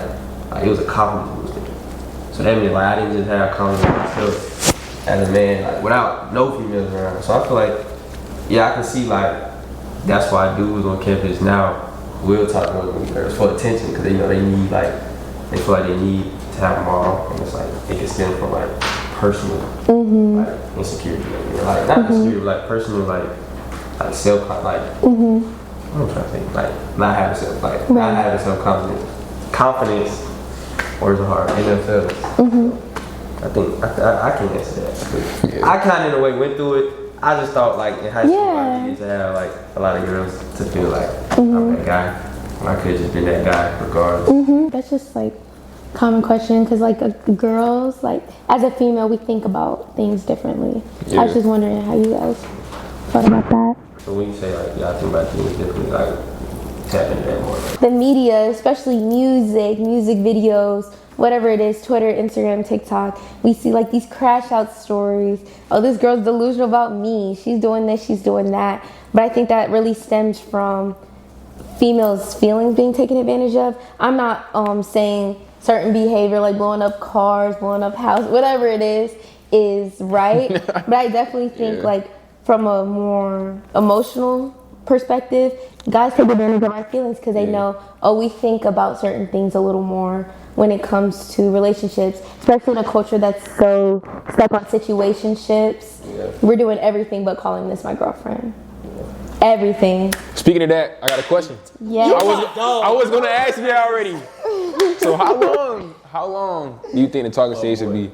it was a compliment booster. So that means like I didn't just have confidence in myself as a man, like without no females around. So I feel like, yeah, I can see like that's why dudes on campus now will talk to multiple girls for attention, because they know they need they feel like they need to have them all, and it's like it can stem from like personal like insecurity, like not insecurity, like personal like self what I'm trying to think, like not having self not having confidence. Words are hard. NFL. I think I can answer that. I kind of in a way went through it. I just thought like in high school I needed to have like a lot of girls to feel like I'm that guy. And I could have just been that guy regardless. That's just like common question, because like girls, like as a female, we think about things differently. Yeah. I was just wondering how you guys thought about that. So when you say like I think about things differently, like tap into that more. The media, especially music videos, whatever it is, Twitter, Instagram, TikTok, we see like these crash out stories. Oh, this girl's delusional about me. She's doing this, she's doing that. But I think that really stems from females' feelings being taken advantage of. I'm not saying certain behavior like blowing up cars, blowing up houses, whatever it is right. But I definitely think like from a more emotional perspective, guys take advantage of our feelings because they know, we think about certain things a little more when it comes to relationships, especially in a culture that's so stuck on situationships. We're doing everything but calling this my girlfriend. Everything. Speaking of that, I got a question. Yeah. I was gonna ask you that already. So how long do you think the talking stage should be?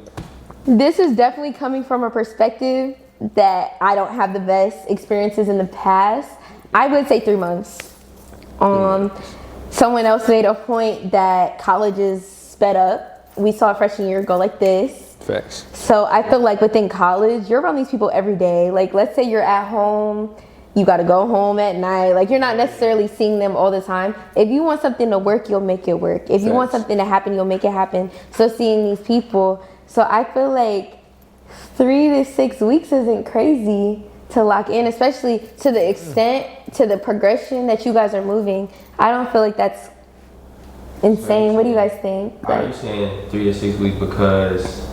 This is definitely coming from a perspective that I don't have the best experiences in the past. I would say 3 months. Someone else made a point that colleges sped up. We saw freshman year go like this. Facts. So I feel like within college, you're around these people every day. Like let's say you're at home, you gotta go home at night. Like you're not necessarily seeing them all the time. If you want something to work, you'll make it work. If you want something to happen, you'll make it happen. So seeing these people, so I feel like 3 to 6 weeks isn't crazy to lock in, especially to the extent, to the progression that you guys are moving. I don't feel like that's insane. What do you guys think? Are you saying 3 to 6 weeks because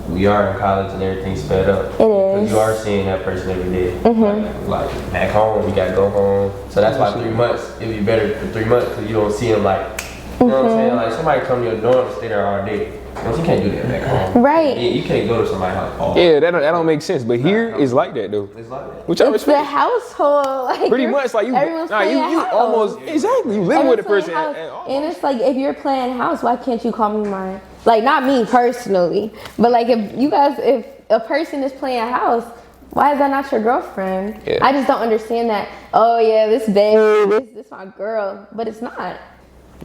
we are in college and everything's sped up? It is. Because you are seeing that person every day. Like back home, we gotta go home. So that's why 3 months, it'd be better for 3 months because you don't see them like, you know what I'm saying? Like somebody come to your dorm and stay there all day. But you can't do that back home. Right. You can't go to somebody's house all Yeah, that don't make sense. But here it's like that though. It's like that. Which I It's the respect. household. Like Pretty much like you. Everyone's playing You house. almost exactly. You live with a person. And it's like if you're playing house, why can't you call me mine? Like not me personally, but like if a person is playing house, why is that not your girlfriend? Yeah. I just don't understand that. Oh yeah, this babe, this my girl, but it's not.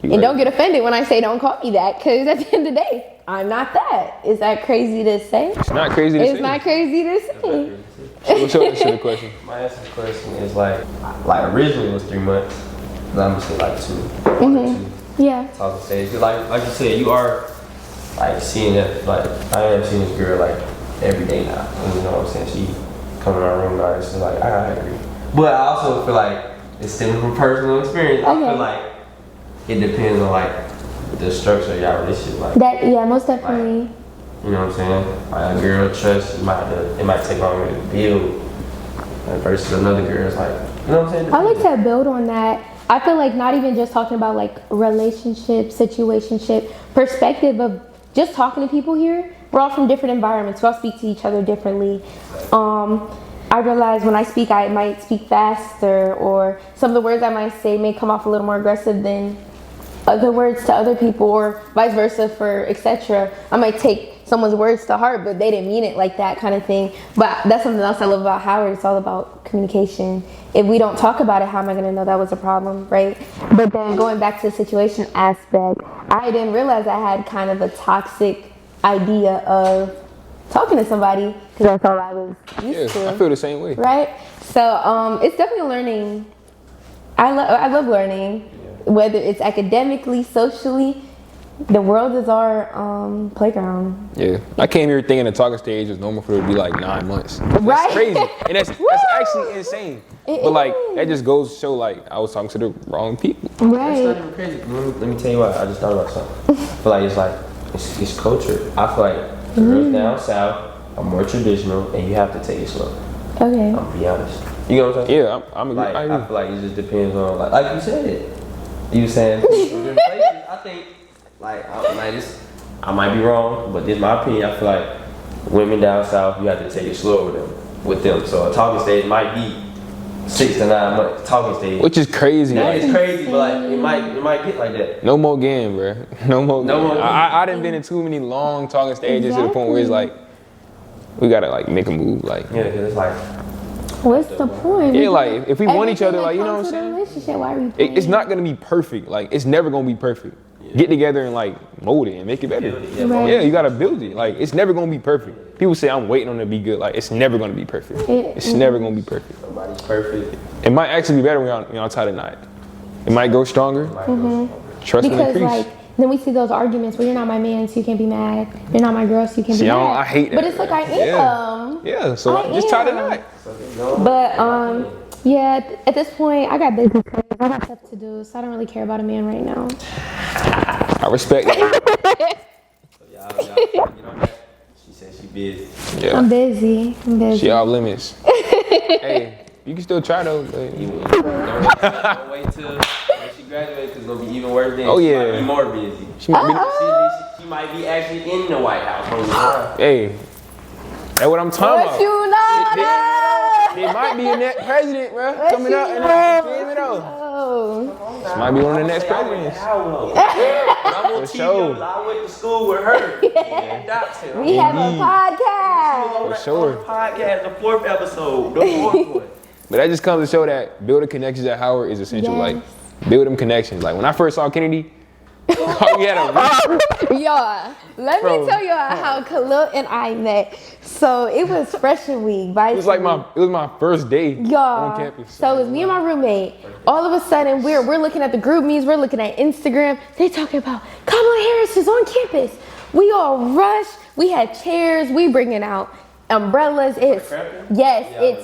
And don't get offended when I say don't call me that, because at the end of the day, I'm not that. Is that crazy to say? It's not crazy to say. It's not crazy to say. What's your answer to the question? My answer to the question is like originally it was 3 months. But I'm gonna say like 2. 1 or 2. Yeah. Talking stage. Like you said, you are like seeing it. Like I am seeing this girl like every day now. You know what I'm saying? She come in our room now. It's just like I agree. But I also feel like it's stemming from personal experience. I feel like it depends on like the structure of your relationship. Like That most definitely. Like, you know what I'm saying? Like a girl trust, it might take longer to build versus another girl. It's like, you know what I'm saying? I like to build on that. I feel like not even just talking about like relationship, situationship, perspective of just talking to people here. We're all from different environments. We all speak to each other differently. I realize when I speak, I might speak faster, or some of the words I might say may come off a little more aggressive than other words to other people, or vice versa for etc. I might take someone's words to heart, but they didn't mean it like that kind of thing. But that's something else I love about Howard. It's all about communication. If we don't talk about it, how am I going to know that was a problem, right? But then going back to the situation aspect, I didn't realize I had kind of a toxic idea of talking to somebody because that's all I was used to. I feel the same way. Right? So it's definitely a learning I love learning, whether it's academically, socially. The world is our playground. Yeah, I came here thinking the talking stage was normal for it to be like 9 months. Right. That's crazy, and that's actually insane. But like that just goes to show like I was talking to the wrong people. Right. That's not even crazy. Let me tell you what. I just thought about something. I feel like it's culture. I feel like girls down south are more traditional, and you have to take it slow. Okay. I'm gonna be honest. You know what I'm saying? Yeah, I'm Like, I agree. I feel like it just depends on like you said. You were saying different places. I think I might be wrong, but this is my opinion. I feel like women down south, you have to take it slow with them. So a talking stage might be 6 to 9 months. Talking stage, Which is crazy. that Like, is crazy, but like it might get like that. no more game, bro. No more. more game. I done been in too many long talking stages to the point where it's like we gotta like make a move. Like Yeah, cause it's like What's the point? yeah, like if we want each other, Everything like you that know what I'm comes with a saying. relationship, why are we It's not gonna be perfect. Like it's never gonna be perfect. Get together and like mold it and make it better. Right. Yeah, you gotta build it. Like it's never gonna be perfect. People say I'm waiting on it to be good. Like it's never gonna be perfect. It's never gonna be perfect. nobody's perfect. It might actually be better when y'all tie the knot. It might go stronger. Trust will Because increase. like then we see those arguments where you're not my man, so you can't be mad. You're not my girl, so you can't See, be I mad. hate that. But it's like I am. Yeah, so I just tie the am. knot. But yeah, at this point, I got business. I got stuff to do, so I don't really care about a man right now. I respect it. Y'all get on that. She said she busy. Yeah. I'm busy. She off limits. Hey, you can still try though. But, Don't wait till when she graduates, cause it's gonna be even worse then. Oh, She yeah. might be more busy. she might be. She might be actually in the White House. Most of the time. Hey, that's what I'm talking What about. you know? It might be a next president, bro. Coming up and feel it out. Oh. Might be one of the next presidents. I'm on For TV. sure. I went to school with her. And Dobson. We have a podcast. For sure. Podcast, the 4th episode, the 4th one. But that just comes to show that building connections at Howard is essential. Yes. Like, build them connections. Like, when I first saw Kennedy, we had a Y'all, let me tell y'all how Khalil and I met. So it was freshman week, right? It was my first day on Y'all, campus. so it was me and my roommate. All of a sudden, we're looking at the group meets, we're looking at Instagram. They talking about Kamala Harris is on campus. We all rush. We had chairs. We bringing out umbrellas. It's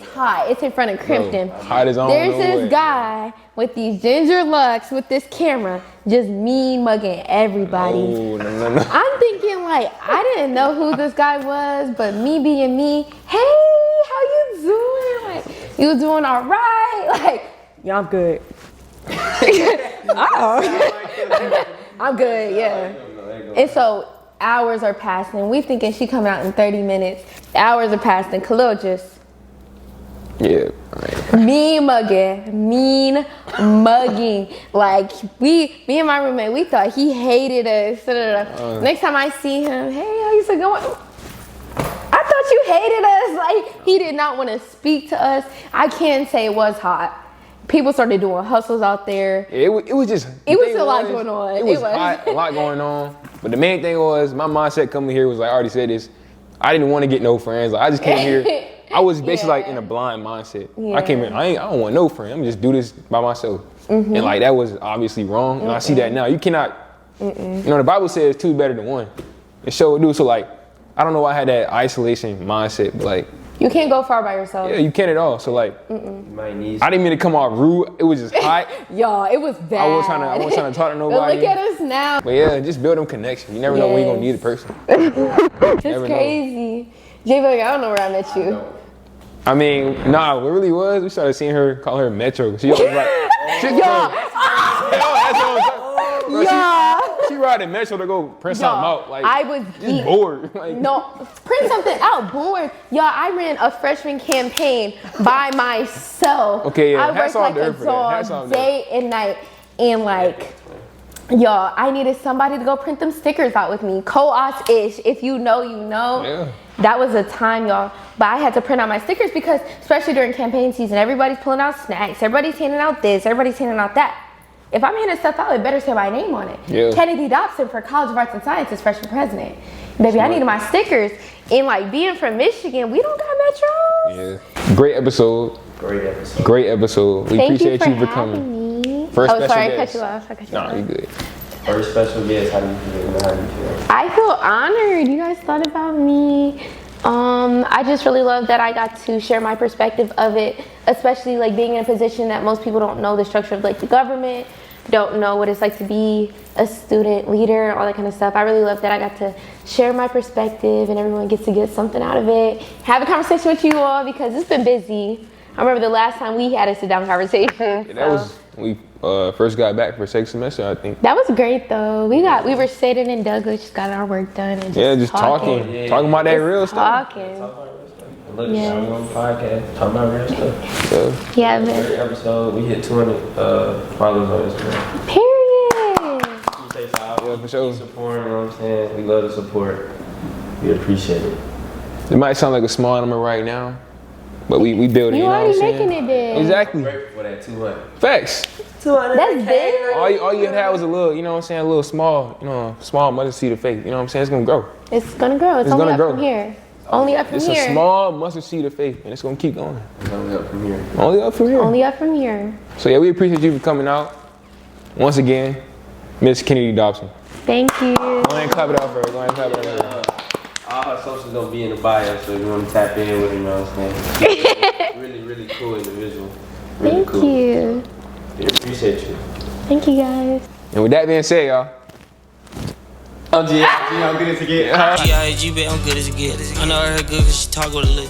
hot. It's in front of Crimpton. Hot as on. There's this guy with these ginger locks with this camera, just mean mugging everybody. Oh, no. I'm thinking like, I didn't know who this guy was, but me being me, hey, how you doing? Like, you doing all right? Like, yeah, I'm good. I'm good, yeah. And so hours are passing. We thinking she coming out in 30 minutes. Hours are passing. Khalil just Yeah. mean mugging. Like me and my roommate, we thought he hated us. Next time I see him, hey, how you going? I thought you hated us. Like he did not want to speak to us. I can say it was hot. People started doing hustles out there. It was just. It was a lot going on. It was hot, a lot going on. But the main thing was my mindset coming here was like I already said this. I didn't want to get no friends. Like I just came here. I was basically like in a blind mindset. Yeah. I came here. I don't want no friend. I'm just do this by myself. And like that was obviously wrong. And I see that now. You cannot. You know the Bible says two better than one. It sure do. So like I don't know why I had that isolation mindset, but like. You can't go far by yourself. Yeah, you can't at all. So like, You might need I didn't mean to come off rude. It was just hot. Y'all, it was bad. I wasn't trying to talk to But nobody. look at us now. But yeah, just build them connections. You never know when you're gonna need a person. It's Never know. crazy. J-Bug, I don't know where I met you. I mean, nah, what really was, we started seeing her, call her Metro. She always like, she riding Metro to go print something out. Like, I was just bored. Like, No, print something out, bored. Y'all, I ran a freshman campaign by myself. Okay, yeah, I hats worked off like to her a for that. Hats off dog to her. day and night. And like, y'all, I needed somebody to go print them stickers out with me. Co-os-ish. If you know, you know. Yeah. That was a time, y'all. But I had to print out my stickers because, especially during campaign season, everybody's pulling out snacks. Everybody's handing out this. Everybody's handing out that. If I'm handing stuff out, it better say my name on it. Yeah. Kennedy Dobson for College of Arts and Sciences, freshman president. Baby, I needed my stickers. And like being from Michigan, we don't got metros. Yeah. Great episode. great episode. Great episode. We Thank appreciate you you for for coming. having me. First Oh, special sorry, I guest. cut you off. I cut you Nah, off. you good. First special guest, how do you feel? How do you feel? I feel honored. You guys thought about me. I just really love that I got to share my perspective of it, especially like being in a position that most people don't know the structure of like the government, don't know what it's like to be a student leader, all that kind of stuff. I really love that I got to share my perspective and everyone gets to get something out of it. Have a conversation with you all because it's been busy. I remember the last time we had a sit-down conversation. Yeah, that was when we first got back for second semester, I think. That was great though. We were sitting in Douglas, just got our work done and just talking Yeah. talking about that real stuff. talking. Look, Yeah. I'm on the podcast, talking about real stuff. Yeah. Yeah, man. Every episode, we hit 200 followers on Instagram. Period. Yeah, for sure. Support, you know what I'm saying? We love the support. We appreciate it. It might sound like a small number right now, but we building. You You know already what I'm saying? making it big. Exactly. Grateful for that 200. Facts. 200. That's big. All you had was a little, you know what I'm saying, a little small, small mustard seed of faith. You know what I'm saying? It's gonna grow. It's gonna grow. It's It's only gonna up grow. from here. Only up from It's here. a small mustard seed of faith, and it's gonna keep going. Only up from here. Only up from here. Only up from here. So yeah, we appreciate you for coming out. Once again, Miss Kennedy Dobson. Thank you. Go ahead and clap it out for her. Go ahead and clap it out for her. All her socials gonna be in the bio, so if you want to tap in with her, you know what I'm saying? Really, really cool individual. Really Thank cool. you. We appreciate you. Thank you guys. And with that being said, y'all. I'm G, how good is it get? G-I-G, bet I'm good as it gets. I know her good cause she talk with a lick.